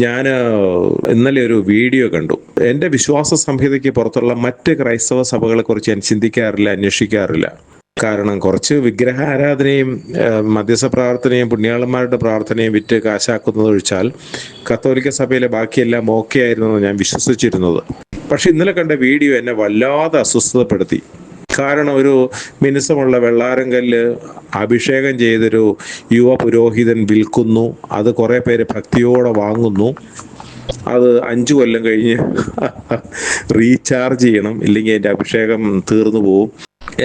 ഞാൻ ഇന്നലെ ഒരു വീഡിയോ കണ്ടു. എൻ്റെ വിശ്വാസ സംഹിതയ്ക്ക് പുറത്തുള്ള മറ്റ് ക്രൈസ്തവ സഭകളെക്കുറിച്ച് ഞാൻ ചിന്തിക്കാറില്ല, അന്വേഷിക്കാറില്ല. കാരണം കുറച്ച് വിഗ്രഹ ആരാധനയും മധ്യസ്ഥ പ്രാർത്ഥനയും പുണ്യാളന്മാരുടെ പ്രാർത്ഥനയും വിറ്റ് കാശാക്കുന്നതൊഴിച്ചാൽ കത്തോലിക്ക സഭയിലെ ബാക്കിയെല്ലാം ഓക്കെ ആയിരുന്നു ഞാൻ വിശ്വസിച്ചിരുന്നത്. പക്ഷെ ഇന്നലെ കണ്ട വീഡിയോ എന്നെ വല്ലാതെ അസ്വസ്ഥതപ്പെടുത്തി. കാരണം ഒരു മിനുസമുള്ള വെള്ളാരം കല്ല് അഭിഷേകം ചെയ്തൊരു യുവ പുരോഹിതൻ വിൽക്കുന്നു. അത് കുറേ പേര് ഭക്തിയോടെ വാങ്ങുന്നു. അത് 5 കൊല്ലം കഴിഞ്ഞ് റീചാർജ് ചെയ്യണം, ഇല്ലെങ്കിൽ അതിൻ്റെ അഭിഷേകം തീർന്നു പോവും.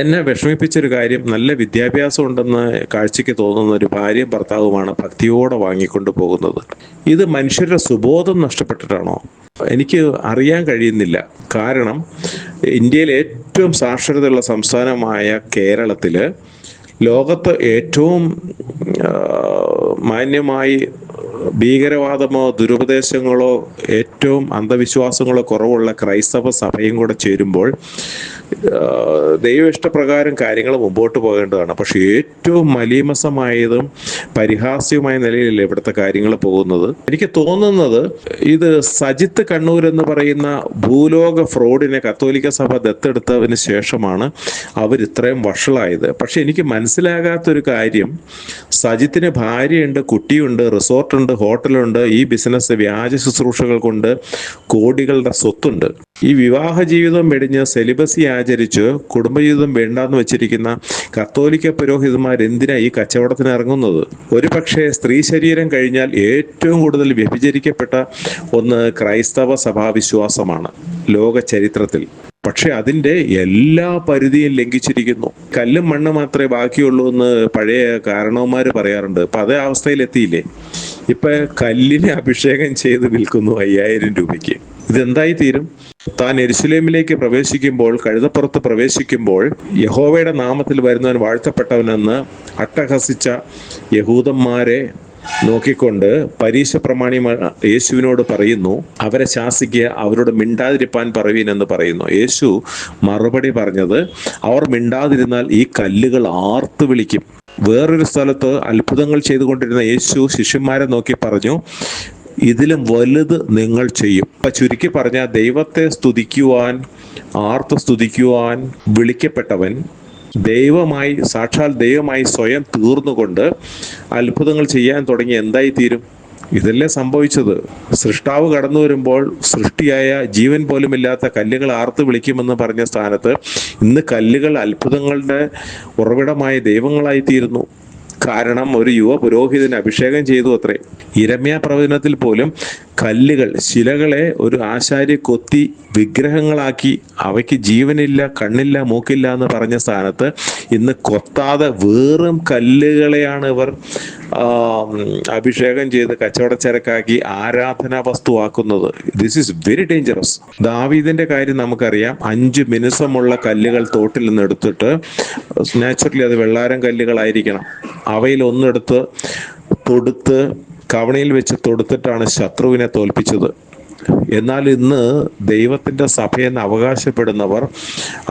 എന്നെ വിഷമിപ്പിച്ചൊരു കാര്യം, നല്ല വിദ്യാഭ്യാസം ഉണ്ടെന്ന് കാഴ്ചയ്ക്ക് തോന്നുന്ന ഒരു ഭാര്യയും ഭർത്താവുമാണ് ഭക്തിയോടെ വാങ്ങിക്കൊണ്ട് പോകുന്നത്. ഇത് മനുഷ്യരുടെ സുബോധം നഷ്ടപ്പെട്ടിട്ടാണോ? എനിക്ക് അറിയാൻ കഴിയുന്നില്ല. കാരണം ഇന്ത്യയിലെ ഏറ്റവും സാക്ഷരതയുള്ള സംസ്ഥാനമായ കേരളത്തിൽ ലോകത്ത് ഏറ്റവും മാന്യമായി ഭീകരവാദമോ ദുരുപദേശങ്ങളോ ഏറ്റവും അന്ധവിശ്വാസങ്ങളോ കുറവുള്ള ക്രൈസ്തവ സഭയും കൂടെ ചേരുമ്പോൾ ദൈവ ഇഷ്ടപ്രകാരം കാര്യങ്ങൾ മുമ്പോട്ട് പോകേണ്ടതാണ്. പക്ഷെ ഏറ്റവും മലീമസമായതും പരിഹാസ്യവുമായ നിലയിലല്ലേ ഇവിടുത്തെ കാര്യങ്ങൾ പോകുന്നത്. എനിക്ക് തോന്നുന്നത് ഇത് സജിത്ത് കണ്ണൂർ എന്ന് പറയുന്ന ഭൂലോക ഫ്രോഡിനെ കത്തോലിക്ക സഭ ദത്തെടുത്തതിന് ശേഷമാണ് അവരിത്രയും വഷളായത്. പക്ഷെ എനിക്ക് മനസ്സിലാകാത്തൊരു കാര്യം, സജിത്തിന് ഭാര്യയുണ്ട്, കുട്ടിയുണ്ട്, റിസോർട്ടുണ്ട്, ഹോട്ടലുണ്ട്, ഈ ബിസിനസ് വ്യാജ ശുശ്രൂഷകൾ കൊണ്ട് കോടികളുടെ സ്വത്തുണ്ട്. ഈ വിവാഹ ജീവിതം വെടിഞ്ഞ് സെലിബസി ആചരിച്ച് കുടുംബജീവിതം വേണ്ടാന്ന് വെച്ചിരിക്കുന്ന കത്തോലിക്ക പുരോഹിതന്മാർ എന്തിനാ ഈ കച്ചവടത്തിന് ഇറങ്ങുന്നത്? ഒരു പക്ഷേ സ്ത്രീ ശരീരം കഴിഞ്ഞാൽ ഏറ്റവും കൂടുതൽ വ്യഭിചരിക്കപ്പെട്ട ഒന്ന് ക്രൈസ്തവ സഭാവിശ്വാസമാണ് ലോക ചരിത്രത്തിൽ. പക്ഷെ അതിൻ്റെ എല്ലാ പരിധിയും ലംഘിച്ചിരിക്കുന്നു. കല്ലും മണ്ണ് മാത്രമേ ബാക്കിയുള്ളൂ എന്ന് പഴയ കാരണവന്മാർ പറയാറുണ്ട്. ഇപ്പം അതേ അവസ്ഥയിലെത്തിയില്ലേ? ഇപ്പൊ കല്ലിനെ അഭിഷേകം ചെയ്ത് വിൽക്കുന്നു 5000 രൂപയ്ക്ക്. ഇതെന്തായി തീരും? താൻ യെരുശലേമിലേക്ക് പ്രവേശിക്കുമ്പോൾ, കഴുതപ്പുറത്ത് പ്രവേശിക്കുമ്പോൾ യഹോവയുടെ നാമത്തിൽ വരുന്നവൻ വാഴ്ത്തപ്പെട്ടവനെന്ന് അട്ടഹസിച്ച യഹൂദന്മാരെ നോക്കിക്കൊണ്ട് പരീശ പ്രമാണി യേശുവിനോട് പറയുന്നു, അവരെ ശാസിക്കുക, അവരോട് മിണ്ടാതിരിപ്പാൻ പറവീൻ എന്ന് പറയുന്നു. യേശു മറുപടി പറഞ്ഞത്, അവർ മിണ്ടാതിരുന്നാൽ ഈ കല്ലുകൾ ആർത്തു വിളിക്കും. വേറൊരു സ്ഥലത്ത് അത്ഭുതങ്ങൾ ചെയ്തുകൊണ്ടിരുന്ന യേശു ശിഷ്യന്മാരെ നോക്കി പറഞ്ഞു, ഇതിലും വലുത് നിങ്ങൾ ചെയ്യും. അപ്പൊ ചുരുക്കി പറഞ്ഞാൽ ദൈവത്തെ സ്തുതിക്കുവാൻ, ആർത്ത് സ്തുതിക്കുവാൻ വിളിക്കപ്പെട്ടവൻ ദൈവമായി, സാക്ഷാൽ ദൈവമായി സ്വയം തീർന്നുകൊണ്ട് അത്ഭുതങ്ങൾ ചെയ്യാൻ തുടങ്ങി എന്തായി തീരും? ഇതല്ലേ സംഭവിച്ചത്. സൃഷ്ടാവ് കടന്നു വരുമ്പോൾ സൃഷ്ടിയായ ജീവൻ പോലുമില്ലാത്ത കല്ലുകൾ ആർത്ത് വിളിക്കുമെന്ന് പറഞ്ഞ സ്ഥാനത്ത് ഇന്ന് കല്ലുകൾ അത്ഭുതങ്ങളുടെ ഉറവിടമായ ദൈവങ്ങളായി തീരുന്നു. കാരണം ഒരു യുവ പുരോഹിതന് അഭിഷേകം ചെയ്തു അത്രേ. യിരെമ്യാ പ്രവചനത്തിൽ പോലും കല്ലുകൾ, ശിലകളെ ഒരു ആശാരി കൊത്തി വിഗ്രഹങ്ങളാക്കി അവയ്ക്ക് ജീവനില്ല, കണ്ണില്ല, മൂക്കില്ല എന്ന് പറഞ്ഞ സ്ഥാനത്ത് ഇന്ന് കൊത്താതെ വെറും കല്ലുകളെയാണ് ഇവർ അഭിഷേകം ചെയ്ത് കച്ചവടച്ചരക്കാക്കി ആരാധനാ വസ്തുവാക്കുന്നത്. This is very dangerous. ദാവീദിന്റെ കാര്യം നമുക്കറിയാം. 5 മിനുസമുള്ള കല്ലുകൾ തോട്ടിൽ നിന്ന് എടുത്തിട്ട്, നാച്ചുറലി അത് വെള്ളാരം കല്ലുകളായിരിക്കണം, അവയിൽ ഒന്നെടുത്ത് തൊടുത്ത് കവണയിൽ വെച്ച് തൊടുത്തിട്ടാണ് ശത്രുവിനെ തോൽപ്പിച്ചത്. എന്നാൽ ഇന്ന് ദൈവത്തിൻ്റെ സഭയെന്ന് അവകാശപ്പെടുന്നവർ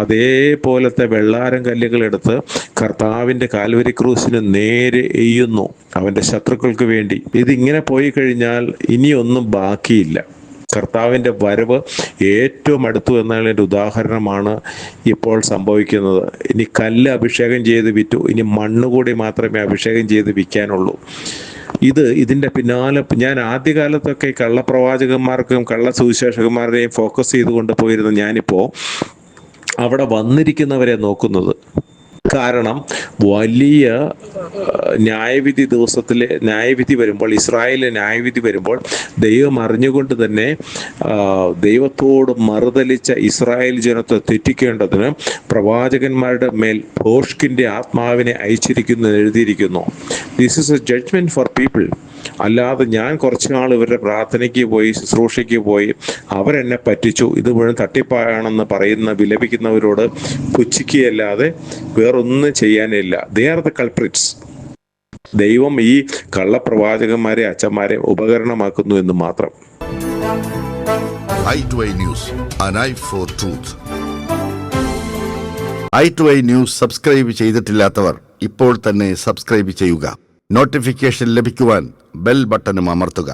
അതേപോലത്തെ വെള്ളാരം കല്ലുകൾ എടുത്ത് കർത്താവിൻ്റെ കാൽവരി ക്രൂസിന് നേരെ എയ്യുന്നു, അവൻ്റെ ശത്രുക്കൾക്ക് വേണ്ടി. ഇതിങ്ങനെ പോയി കഴിഞ്ഞാൽ ഇനിയൊന്നും ബാക്കിയില്ല. കർത്താവിൻ്റെ വരവ് ഏറ്റവും അടുത്തു എന്നതിൻ്റെ ഉദാഹരണമാണ് ഇപ്പോൾ സംഭവിക്കുന്നത്. ഇനി കല്ല് അഭിഷേകം ചെയ്ത് വിറ്റു, ഇനി മണ്ണുകൂടി മാത്രമേ അഭിഷേകം ചെയ്ത് വിൽക്കാനുള്ളൂ. ഇതിൻ്റെ പിന്നാലെ ഞാൻ ആദ്യകാലത്തൊക്കെ കള്ളപ്രവാചകന്മാർക്കും കള്ള സുവിശേഷകന്മാരുടെയും ഫോക്കസ് ചെയ്തുകൊണ്ട് പോയിരുന്നു. ഞാനിപ്പോൾ അവിടെ വന്നിരിക്കുന്നവരെ നോക്കുന്നത്. കാരണം വലിയ ന്യായവിധി ദിവസത്തിലെ ന്യായവിധി വരുമ്പോൾ, ഇസ്രായേലിലെ ന്യായവിധി വരുമ്പോൾ ദൈവം അറിഞ്ഞുകൊണ്ട് തന്നെ ദൈവത്തോട് മറുതലിച്ച ഇസ്രായേൽ ജനത്തെ തെറ്റിക്കേണ്ടതിന് പ്രവാചകന്മാരുടെ മേൽ ഭോഷ്കിൻ്റെ ആത്മാവിനെ അയച്ചിരിക്കുന്നു എഴുതിയിരിക്കുന്നു. This is a judgement for people. അല്ലാതെ ഞാൻ കുറച്ച് നാൾ ഇവരുടെ പ്രാർത്ഥനയ്ക്ക് പോയി, ശുശ്രൂഷയ്ക്ക് പോയി, അവരെന്നെ പറ്റിച്ചു, ഇത് മുഴുവൻ തട്ടിപ്പാണെന്ന് പറയുന്ന വിലപിക്കുന്നവരോട് പുച്ഛിക്കുകയല്ലാതെ വേറൊന്നും ചെയ്യാനില്ല. They are the culprits. ദൈവം ഈ കള്ളപ്രവാചകന്മാരെ, അച്ഛന്മാരെ ഉപകരണമാക്കുന്നു എന്ന് മാത്രം. i2i News, an eye for truth. i2i News subscribe ചെയ്തിട്ടില്ലാത്തവർ ഇപ്പോൾ തന്നെ സബ്സ്ക്രൈബ് ചെയ്യുക. നോട്ടിഫിക്കേഷൻ ലഭിക്കുവാൻ ബെൽ ബട്ടണും അമർത്തുക.